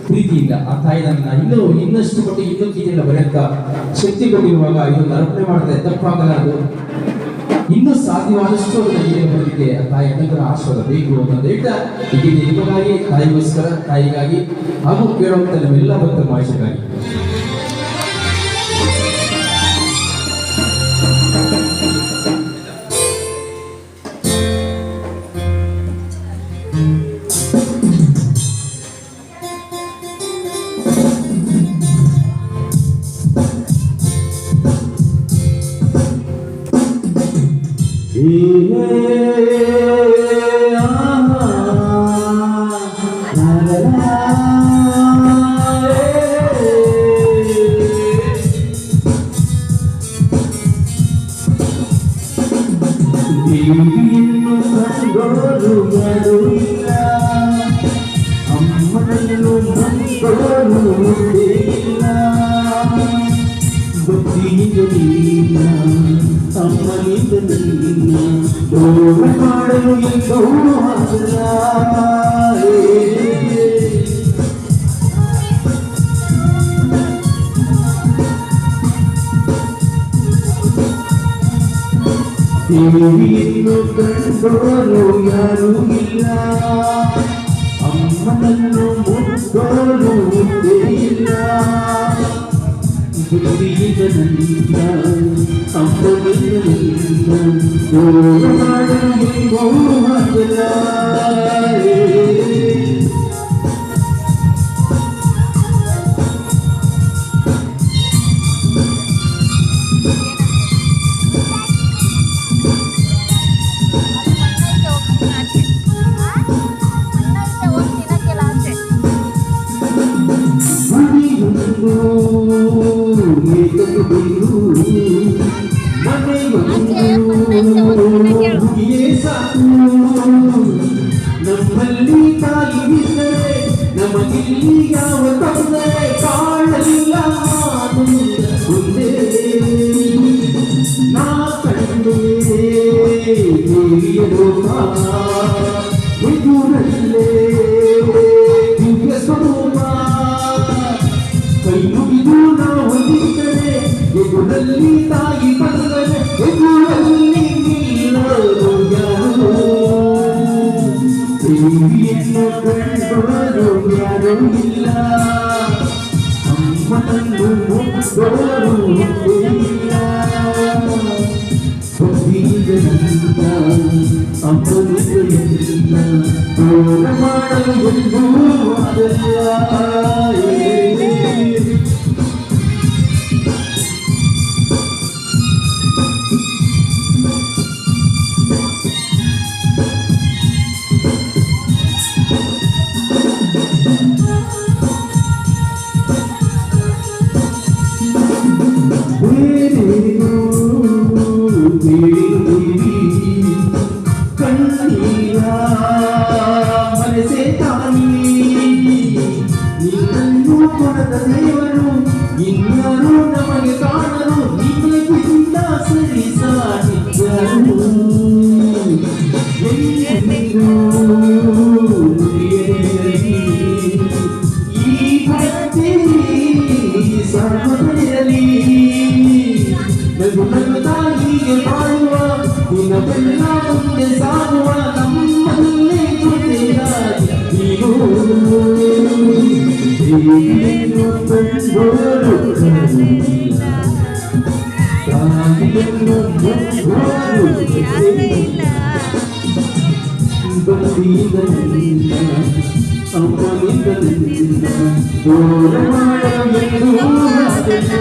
ಪ್ರೀತಿಯಿಂದ ಆ ತಾಯಿ ನನ್ನ ಇನ್ನಷ್ಟು ಕೊಟ್ಟು ಇನ್ನೂ ಕೀಜಿನ ಬರೆಯಕ್ಕ ಶಕ್ತಿ ಕೊಟ್ಟಿರುವಾಗ ಇದನ್ನು ಅರ್ಪಣೆ ಮಾಡಿದ್ರೆ ತಪ್ಪಾಗಲಾರದು. ಇನ್ನೂ ಸಾಧ್ಯವಾದಷ್ಟು ಅದನ್ನ ಬರಲಿಕ್ಕೆ ಆ ತಾಯಿ ಅನುಗ್ರಹ ಆಶೀರ್ವಾದ ಬೇಕು ಅಂತ ಹೇಳ್ತಾ ಈಗ ನಿಮಗಾಗಿ ತಾಯಿಗೋಸ್ಕರ ತಾಯಿಗಾಗಿ ಹಾಗೂ ಕೇಳುವಂತ ನಮ್ಮೆಲ್ಲ ಭಕ್ತರ ಮಾಹಿತಿಗಾಗಿ ಕಂಡೋರು ಯಾರೂ ಇಲ್ಲ, ಅಮ್ಮನನ್ನು ಮುಟ್ಟೋರು ಇಲ್ಲ. ಬುದ್ಧಿಯಿಂದ ನನ್ನ ಅಮ್ಮನಿಂದ ದೂರ ಮಾಡಲು ಆಗಲ್ಲ. ನಮ್ಮಲ್ಲಿ ತಾಯಿ ಇದ್ದರೆ ನಮಗಿಲ್ಲಿ ಯಾವ ತೊಂದರೆ ಕಾಣಲಿಲ್ಲ. ಮುಂದೆ ನಾ ಕಂಡು ಎದುರಲ್ಲೇ ದಿವ್ಯ ಸ್ವರೂಪ ಕೈ ಮುಗಿದು ನಾವು ನಿಂತರೆ ಎದುರಲ್ಲಿ ತಾಯಿ ಬಂದರೆ ಎದುರಲ್ಲಿ ನಿಲ್ಲೋರು ಯಾರು. ದೇವಿಯನ್ನು ಕಂಡವರು ಯಾರೂ ಇಲ್ಲ, ಅಮ್ಮನನ್ನು ಮುಟ್ಟೋರು ಇಲ್ಲ. ಭಕ್ತಿಯಿಂದ ಅಮ್ಮನಿಂದ ದೂರ ಮಾಡಲು ಎಂದೂ ಆಗಲ್ಲ. ಕಣ್ಣೀರ ಮನಸೆ ತಾಯಿ ನಿನ್ನನ್ನು ಕೊಡದ ದೇವರು ಇನ್ನಾರು ನಮಗೆ ಕಾಣಲು ನಿನಗಿಂತ ಸರಿ ಸಾಗಿದ್ದರು. ಈ ಭಕ್ತಿ ಸರ್ವದಲ್ಲಿ ನಗು ತಾಯಿಗೆ ಮಾಡುವ ದಿನವೆಲ್ಲ ಮುಂದೆ ಸಾಗುವ ನಮ್ಮಲ್ಲೇ ಜೊತೆಯಾಗಿ ನೀನು ದೇವಿಯನ್ನು ಕಂಡೋರು ಇಲ್ಲ, ತಾಯಿಯನ್ನು ಮುಟ್ಟೋರು ಇಲ್ಲ. ಭಕ್ತಿಯಿಂದ ಅಮ್ಮನಿಂದ ದೂರ ಮಾಡಲು ಆಗಲ್ಲ.